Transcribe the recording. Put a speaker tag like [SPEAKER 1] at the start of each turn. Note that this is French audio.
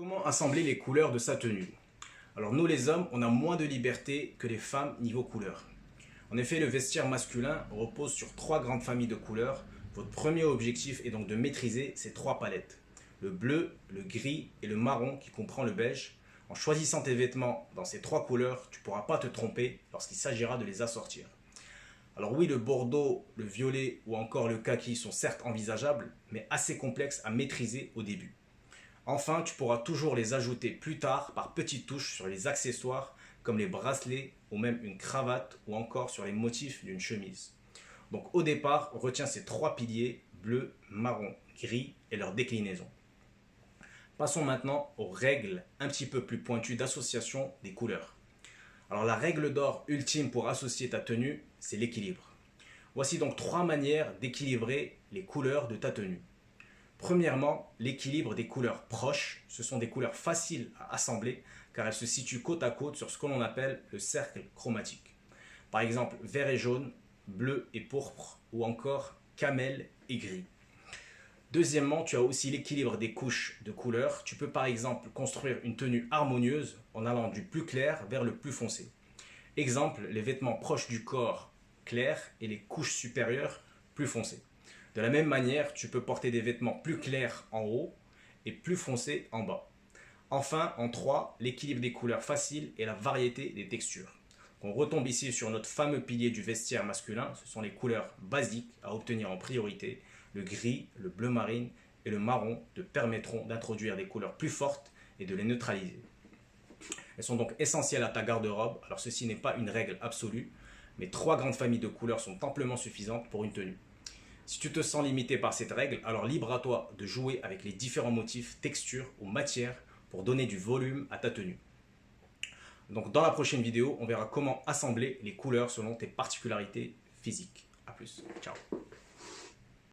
[SPEAKER 1] Comment assembler les couleurs de sa tenue? Alors nous les hommes, on a moins de liberté que les femmes niveau couleurs. En effet, le vestiaire masculin repose sur trois grandes familles de couleurs. Votre premier objectif est donc de maîtriser ces trois palettes. Le bleu, le gris et le marron qui comprend le beige. En choisissant tes vêtements dans ces trois couleurs, tu ne pourras pas te tromper lorsqu'il s'agira de les assortir. Alors oui, le bordeaux, le violet ou encore le kaki sont certes envisageables, mais assez complexes à maîtriser au début. Enfin, tu pourras toujours les ajouter plus tard par petites touches sur les accessoires comme les bracelets ou même une cravate ou encore sur les motifs d'une chemise. Donc au départ, retiens ces trois piliers, bleu, marron, gris et leurs déclinaisons. Passons maintenant aux règles un petit peu plus pointues d'association des couleurs. Alors la règle d'or ultime pour associer ta tenue, c'est l'équilibre. Voici donc trois manières d'équilibrer les couleurs de ta tenue. Premièrement, l'équilibre des couleurs proches. Ce sont des couleurs faciles à assembler car elles se situent côte à côte sur ce que l'on appelle le cercle chromatique. Par exemple, vert et jaune, bleu et pourpre ou encore camel et gris. Deuxièmement, tu as aussi l'équilibre des couches de couleurs. Tu peux par exemple construire une tenue harmonieuse en allant du plus clair vers le plus foncé. Exemple, les vêtements proches du corps clairs et les couches supérieures plus foncées. De la même manière, tu peux porter des vêtements plus clairs en haut et plus foncés en bas. Enfin, en 3, l'équilibre des couleurs faciles et la variété des textures. On retombe ici sur notre fameux pilier du vestiaire masculin. Ce sont les couleurs basiques à obtenir en priorité. Le gris, le bleu marine et le marron te permettront d'introduire des couleurs plus fortes et de les neutraliser. Elles sont donc essentielles à ta garde-robe. Alors ceci n'est pas une règle absolue, mais 3 grandes familles de couleurs sont amplement suffisantes pour une tenue. Si tu te sens limité par cette règle, alors libre à toi de jouer avec les différents motifs, textures ou matières pour donner du volume à ta tenue. Donc dans la prochaine vidéo, on verra comment assembler les couleurs selon tes particularités physiques. A plus, ciao.